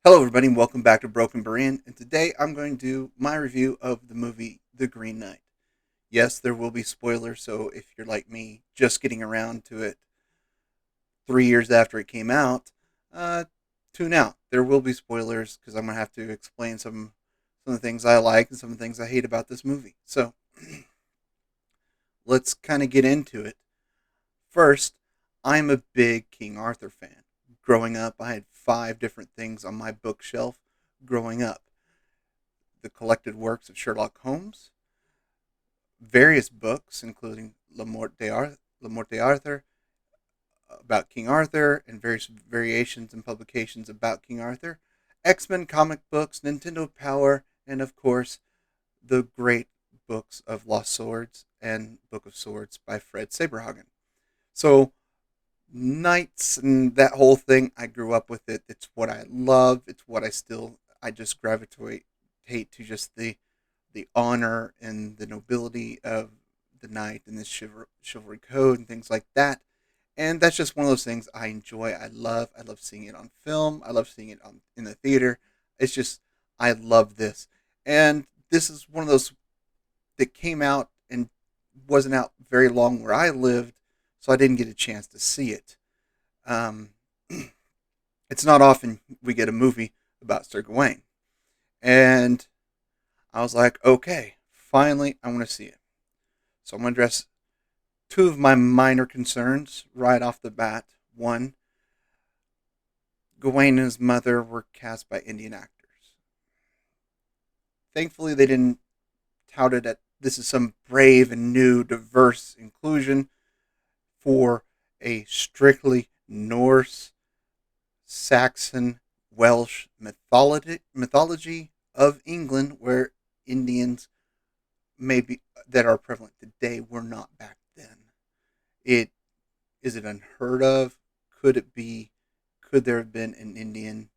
Hello, everybody, and welcome back to Broken Berean. And today I'm going to do my review of the movie The Green Knight. Yes, there will be spoilers, so if you're like me, just getting around to it 3 years after it came out, uh, tune out. There will be spoilers because I'm going to have to explain some of the things I like and some of the things I hate about this movie. So let's kind of get into it. First, I'm a big King Arthur fan. Growing up, I had five different things on my bookshelf growing up: the collected works of Sherlock Holmes, various books, including La Morte d'Arthur, about King Arthur, and various variations and publications about King Arthur, X-Men comic books, Nintendo Power, and of course, the great books of Lost Swords and Book of Swords by Fred Saberhagen. So, Knights and that whole thing, I grew up with it. It's what I love. It's what I just gravitate to just the honor and the nobility of the knight and this chivalry code and things like that. And that's just one of those things I enjoy. I love. I love seeing it on film. I love seeing it in the theater. It's just I love this. And this is one of those that came out and wasn't out very long where I lived, so I didn't get a chance to see it. Um, it's not often we get a movie about Sir Gawain, and I was like, okay, finally, I want to see it. So I'm going to address two of my minor concerns right off the bat. One, Gawain and his mother were cast by Indian actors. Thankfully, they didn't tout it at this is some brave and new, diverse inclusion for a strictly Norse, Saxon, Welsh mythology of England, where Indians maybe that are prevalent today were not back then. It is it unheard of? Could it be? Could there have been an Indian,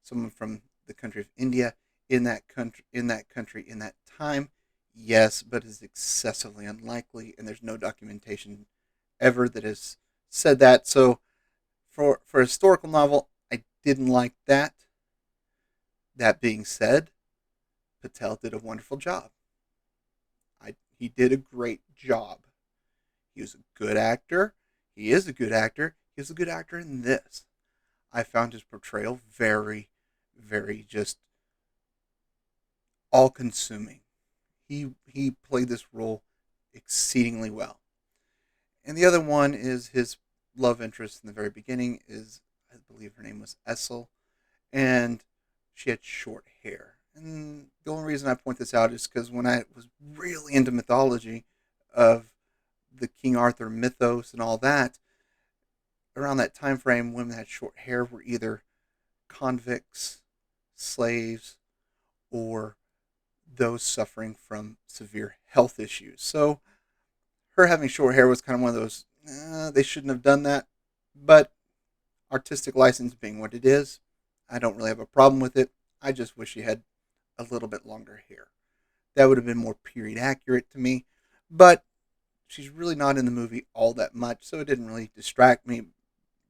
someone from the country of India in that time? Yes, but it's excessively unlikely, and there's no documentation ever that has said that. So for a historical novel, I didn't like that. That being said, Patel did a wonderful job. He did a great job. He was a good actor. He is a good actor. He was a good actor in this. I found his portrayal very, very just all consuming. He played this role exceedingly well. And the other one is his love interest in the very beginning is I believe her name was Essel, and she had short hair. And the only reason I point this out is because when I was really into mythology of the King Arthur mythos and all that, around that time frame, women that had short hair were either convicts, slaves, or those suffering from severe health issues. So her having short hair was kind of one of those, they shouldn't have done that. But artistic license being what it is, I don't really have a problem with it. I just wish she had a little bit longer hair. That would have been more period accurate to me. But she's really not in the movie all that much, so it didn't really distract me.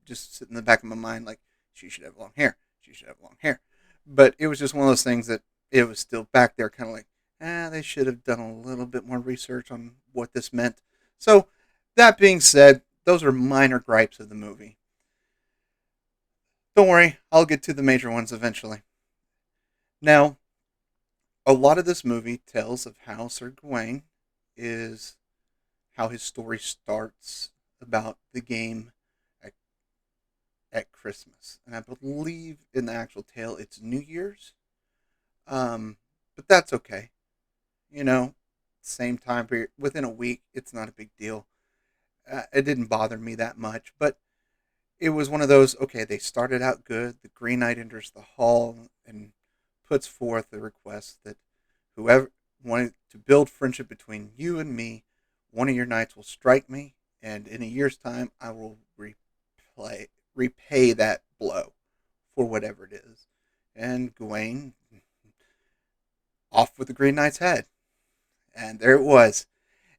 Just sit in the back of my mind like she should have long hair. She should have long hair. But it was just one of those things that it was still back there, kind of like, they should have done a little bit more research on what this meant. So that being said, those are minor gripes of the movie. Don't worry, I'll get to the major ones eventually. Now, a lot of this movie tells of how Sir Gawain is how his story starts about the game at, at Christmas, and I believe in the actual tale it's New Year's. But that's okay. You know, same time period within a week, it's not a big deal. It didn't bother me that much, but it was one of those. Okay, they started out good. The Green Knight enters the hall and puts forth the request that whoever wanted to build friendship between you and me, one of your knights will strike me, and in a year's time, I will repay that blow for whatever it is. And Gawain off with the Green Knight's head, and there it was.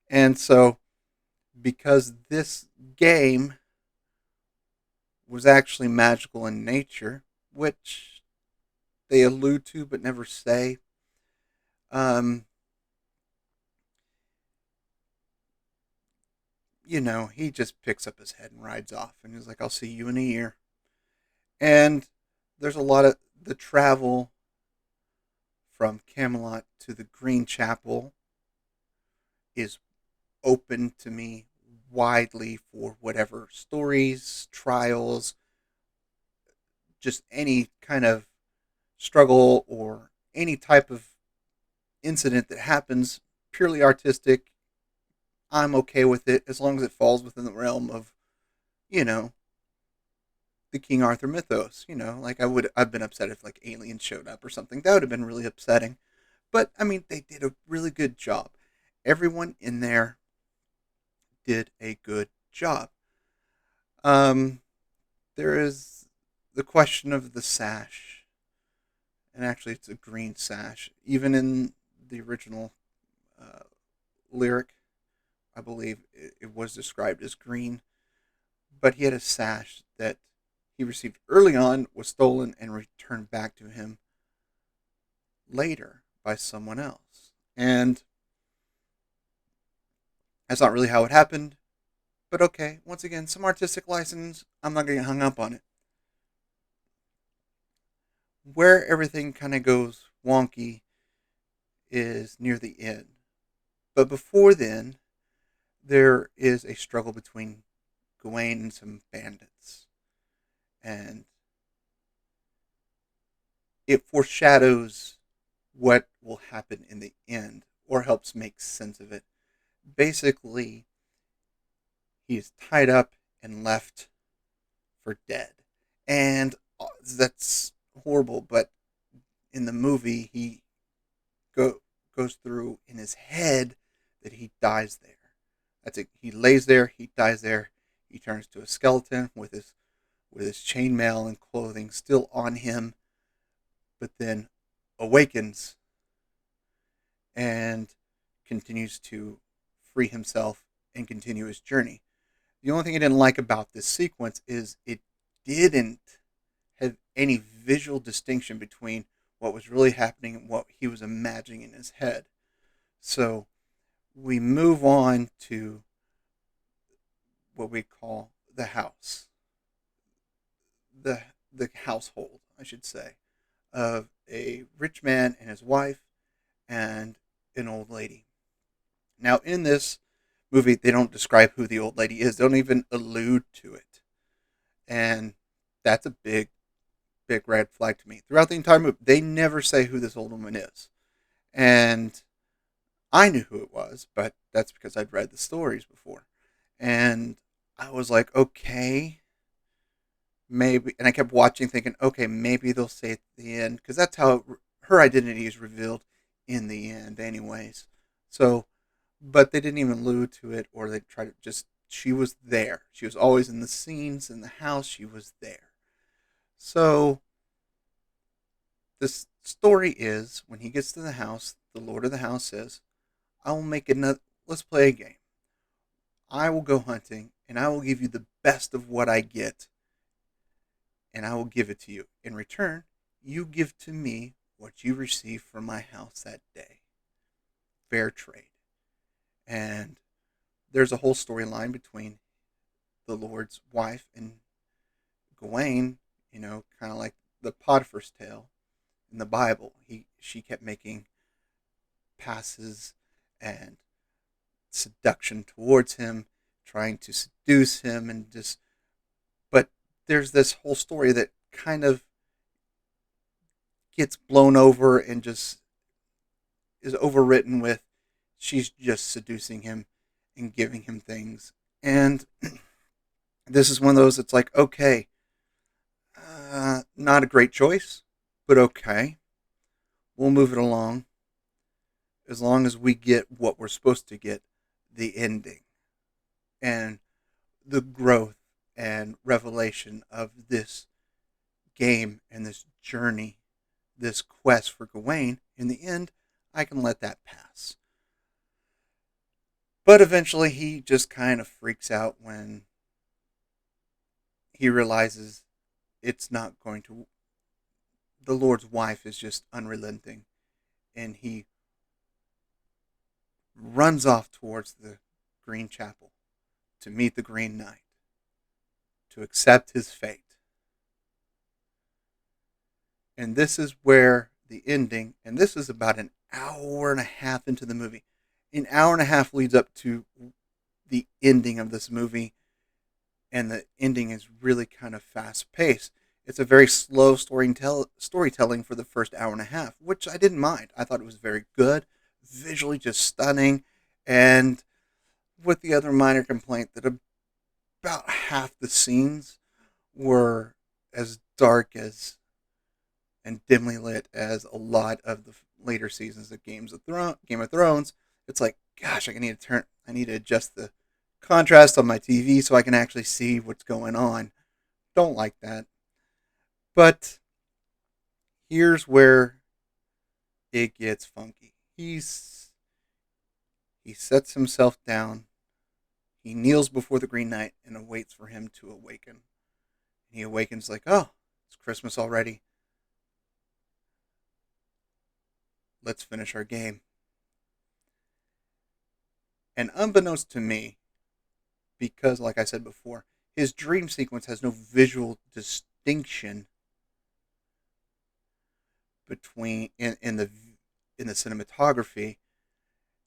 And so, because this game was actually magical in nature, which they allude to but never say. Um, he just picks up his head and rides off, and he's like, "I'll see you in a year." And there's a lot of the travel from Camelot to the Green Chapel is open to me widely for whatever stories, trials, just any kind of struggle or any type of incident that happens purely artistic. I'm okay with it as long as it falls within the realm of, you know, the King Arthur mythos. Like I've been upset if like aliens showed up or something. That would have been really upsetting. But I mean, they did a really good job. Everyone in there did a good job. Um, there is the question of the sash, and actually, it's a green sash. Even in the original uh, lyric, I believe it was described as green, but he had a sash that he received early on, was stolen, and returned back to him later by someone else. And that's not really how it happened, but okay, once again, some artistic license. I'm not going to get hung up on it. Where everything kind of goes wonky is near the end. But before then, there is a struggle between Gawain and some bandits. And it foreshadows what will happen in the end or helps make sense of it. Basically, he is tied up and left for dead. And that's horrible, but in the movie, goes through in his head that he dies there. That's it. He lays there, he dies there, he turns to a skeleton with his chainmail and clothing still on him, but then awakens and continues to free himself and continue his journey. The only thing I didn't like about this sequence is it didn't have any visual distinction between what was really happening and what he was imagining in his head. So we move on to what we call the house, the the household, I should say, of a rich man and his wife and an old lady. Now, in this movie, they don't describe who the old lady is. They don't even allude to it, and that's a big, big red flag to me. Throughout the entire movie, they never say who this old woman is, and I knew who it was, but that's because I'd read the stories before, and I was like, okay, maybe, and I kept watching, thinking, okay, maybe they'll say at the end, because that's how her identity is revealed in the end, anyways. So, but they didn't even allude to it, or they tried to just. She was there. She was always in the scenes in the house. She was there. So this story is when he gets to the house, the Lord of the house says, "I will make another. Let's play a game. I will go hunting, and I will give you the best of what I get, and I will give it to you. In return, you give to me what you receive from my house that day. Fair trade." And there's a whole storyline between the Lord's wife and Gawain, kind of like the Potiphar's tale in the Bible. She kept making passes and seduction towards him, trying to seduce him, and just. But there's this whole story that kind of gets blown over and just is overwritten with she's just seducing him and giving him things. And this is one of those. It's like, okay, not a great choice, but okay, we'll move it along as long as we get what we're supposed to get, the ending and the growth and revelation of this game and this journey, this quest for Gawain. In the end, I can let that pass. But eventually, he just kind of freaks out when he realizes it's not going to. the Lord's wife is just unrelenting, and he runs off towards the Green Chapel to meet the Green Knight, to accept his fate. And this is where the ending, and this is about an hour and a half into the movie. An hour and a half leads up to the ending of this movie, and the ending is really kind of fast paced. It's a very slow storytelling for the first hour and a half, which I didn't mind. I thought it was very good, visually just stunning, and with the other minor complaint that about half the scenes were as dark as and dimly lit as a lot of the later seasons of Game of Thrones. It's like, gosh, I need to adjust the contrast on my TV so I can actually see what's going on. Don't like that. But here's where it gets funky. He sets himself down. He kneels before the Green Knight and awaits for him to awaken. He awakens like, oh, it's Christmas already. Let's finish our game. And unbeknownst to me, because like I said before, his dream sequence has no visual distinction between in the cinematography.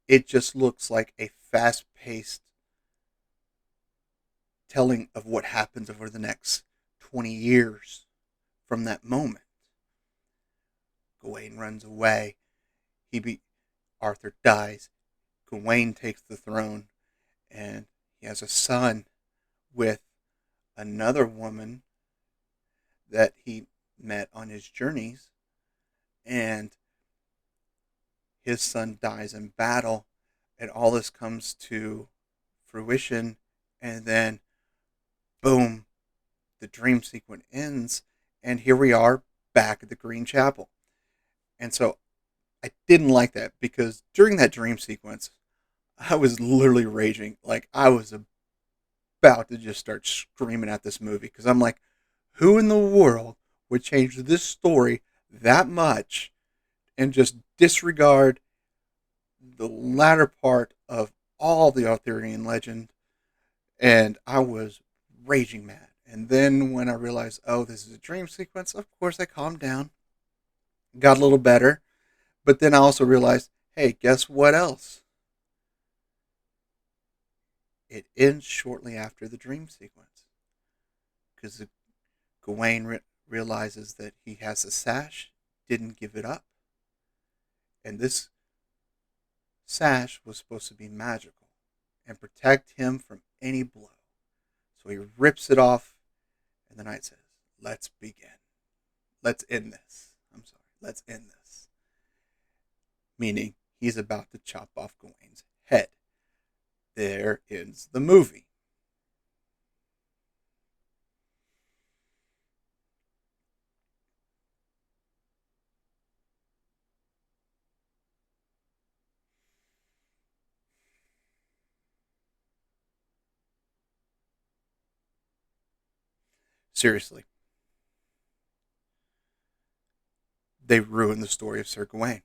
It just looks like a fast-paced telling of what happens over the next 20 years from that moment. Gawain runs away. Arthur dies. Gawain takes the throne, and he has a son with another woman that he met on his journeys, and his son dies in battle, and all this comes to fruition, and then boom, the dream sequence ends, and here we are back at the Green Chapel. And so I didn't like that, because during that dream sequence, I was literally raging. Like, I was about to just start screaming at this movie, because I'm like, who in the world would change this story that much and just disregard the latter part of all the Arthurian legend? And I was raging mad. And then when I realized, oh, this is a dream sequence, of course I calmed down, got a little better. But then I also realized, hey, guess what else? It ends shortly after the dream sequence, because Gawain realizes that he has a sash, didn't give it up, and this sash was supposed to be magical and protect him from any blow. So he rips it off, and the knight says, let's begin. Let's end this. I'm sorry, let's end this. Meaning he's about to chop off Gawain's head. There ends the movie. Seriously. They ruined the story of Sir Gawain.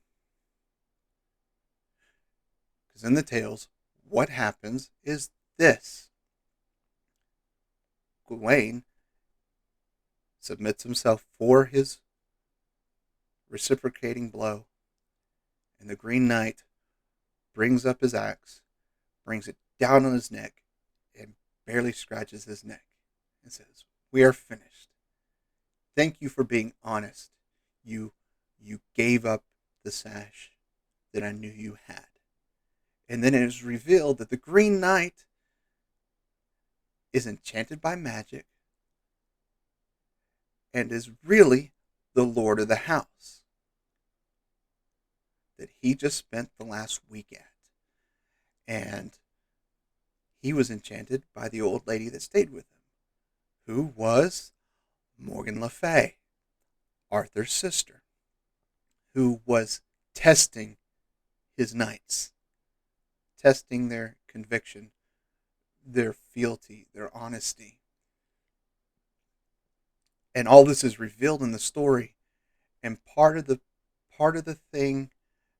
Because in the tales, what happens is this. Gawain submits himself for his reciprocating blow, and the Green Knight brings up his axe, brings it down on his neck, and barely scratches his neck, and says, we are finished. Thank you for being honest. You gave up the sash that I knew you had. And then it is revealed that the Green Knight is enchanted by magic and is really the lord of the house that he just spent the last week at. And he was enchanted by the old lady that stayed with him, who was Morgan Le Fay, Arthur's sister, who was testing his knights, testing their conviction, their fealty, their honesty. And all this is revealed in the story, And part of the thing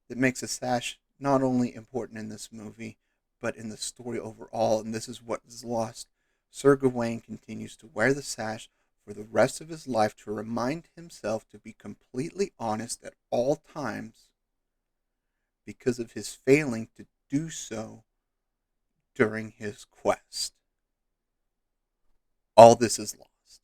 that makes a sash not only important in this movie, but in the story overall, and this is what is lost. Sir Gawain continues to wear the sash for the rest of his life to remind himself to be completely honest at all times because of his failing to do so during his quest. All this is lost.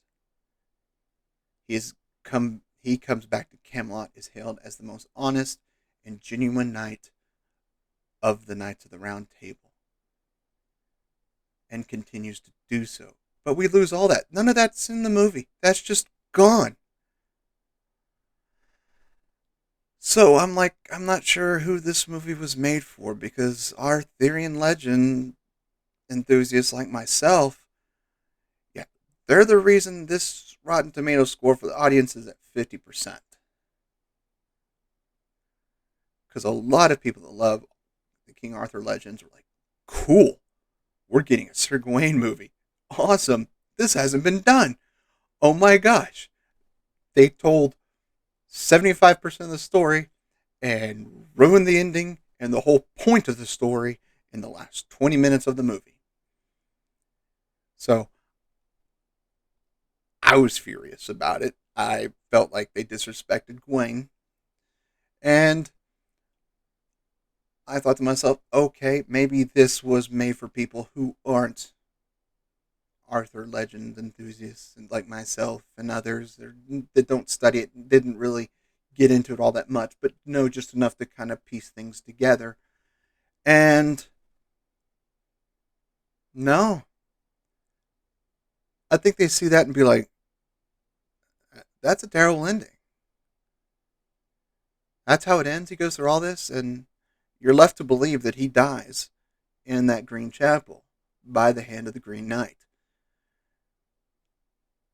He comes back to Camelot is hailed as the most honest and genuine knight of the Knights of the Round Table and continues to do so. But we lose all that. None of that's in the movie. That's just gone. So I'm like, I'm not sure who this movie was made for because Arthurian legend enthusiasts like myself, yeah, they're the reason this Rotten Tomato score for the audience is at 50%. Because a lot of people that love the King Arthur legends are like, cool, we're getting a Sir Gawain movie. Awesome. This hasn't been done. Oh my gosh. They told 75% of the story and ruined the ending and the whole point of the story in the last 20 minutes of the movie. So I was furious about it. I felt like they disrespected Gawain. And I thought to myself, okay, maybe this was made for people who aren't Arthur legend enthusiasts and like myself and others that don't study it, didn't really get into it all that much, but know just enough to kind of piece things together. And no, I think they see that and be like, that's a terrible ending. That's how it ends. He goes through all this, and you're left to believe that he dies in that Green Chapel by the hand of the Green Knight.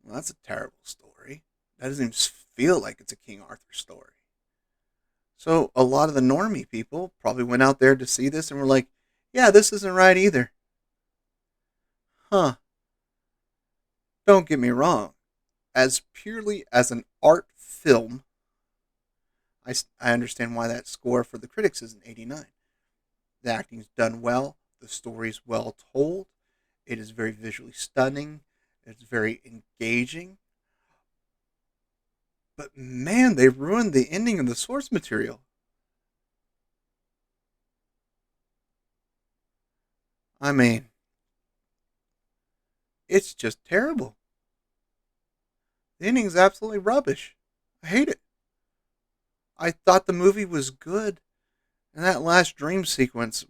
Well, that's a terrible story. That doesn't even feel like it's a King Arthur story. So a lot of the normie people probably went out there to see this and were like, yeah, this isn't right either. Huh. Don't get me wrong. As purely as an art film, I understand why that score for the critics is an 89. The acting's done well. The story's well told. It is very visually stunning. It's very engaging. But man, they ruined the ending of the source material. I mean, it's just terrible. The ending's absolutely rubbish. I hate it. I thought the movie was good, and that last dream sequence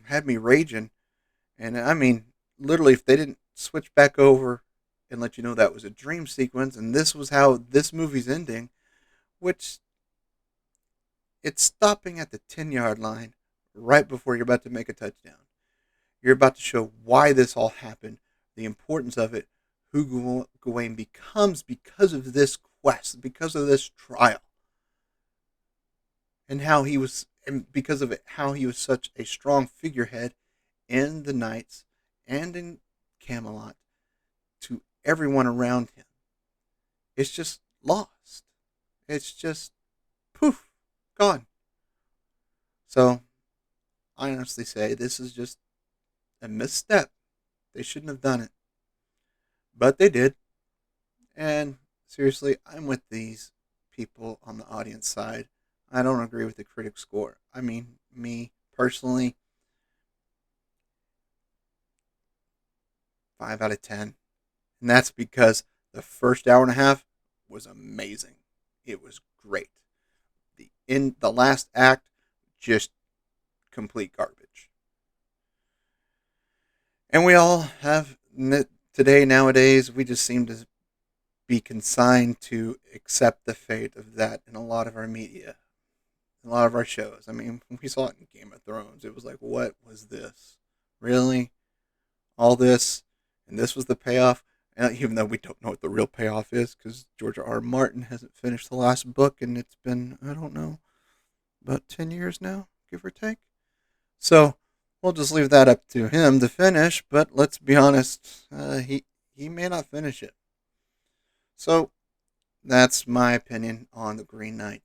had me raging. And I mean, literally, if they didn't switch back over and let you know that was a dream sequence and this was how this movie's ending, which it's stopping at the 10-yard line right before you're about to make a touchdown. You're about to show why this all happened, the importance of it, who Gawain becomes because of this quest, because of this trial, and how he was, and because of it, how he was such a strong figurehead in the Knights and in Camelot to everyone around him. It's just lost. It's just poof, gone. So I honestly say this is just a misstep. They shouldn't have done it. But they did. And seriously, I'm with these people on the audience side. I don't agree with the critic score. I mean, me personally, 5 out of 10. And that's because the first hour and a half was amazing. It was great. The last act, just complete garbage. And we all have today, nowadays, we just seem to be consigned to accept the fate of that in a lot of our media, a lot of our shows. I mean, we saw it in Game of Thrones. It was like, what was this? Really? All this? And this was the payoff? Even though we don't know what the real payoff is, because George R. R. Martin hasn't finished the last book, and it's been, I don't know, about 10 years now, give or take. So we'll just leave that up to him to finish, but let's be honest, he may not finish it. So That's my opinion on The Green Knight.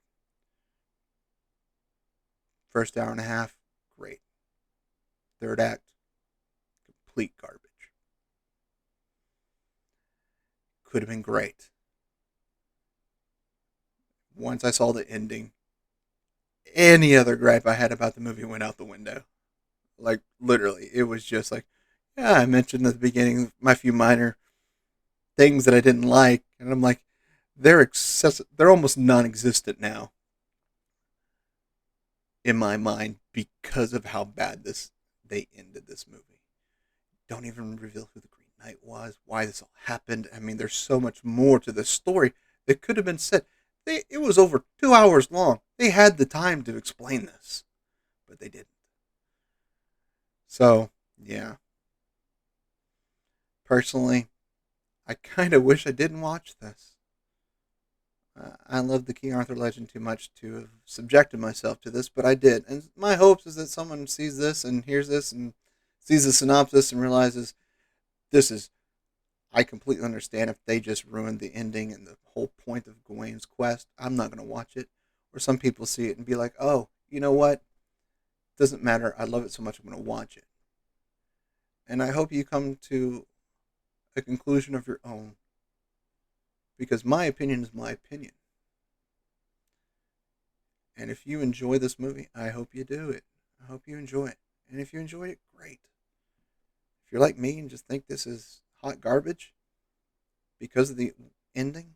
First hour and a half, great. Third act, complete garbage. Could have been great. Once I saw the ending, any other gripe I had about the movie went out the window. Like, literally, it was just like, yeah, I mentioned at the beginning my few minor things that I didn't like, and I'm like, they're almost non-existent now in my mind because of how bad this they ended this movie. Don't even reveal who the Green Knight was, why this all happened. I mean, there's so much more to this story that could have been said. It was over 2 hours long. They had the time to explain this, but they didn't. So, yeah. Personally, I kind of wish I didn't watch this. I love the King Arthur legend too much to have subjected myself to this, but I did. And my hopes is that someone sees this and hears this and sees the synopsis and realizes this is. I completely understand if they just ruined the ending and the whole point of Gawain's quest. I'm not going to watch it. Or some people see it and be like, oh, you know what? Doesn't matter. I love it so much I'm going to watch it. And I hope you come to a conclusion of your own. Because my opinion is my opinion. And if you enjoy this movie, I hope you do it. I hope you enjoy it. And if you enjoy it, great. If you're like me and just think this is hot garbage because of the ending,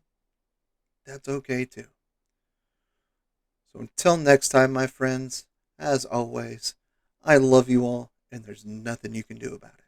that's okay too. So until next time, my friends, as always, I love you all, and there's nothing you can do about it.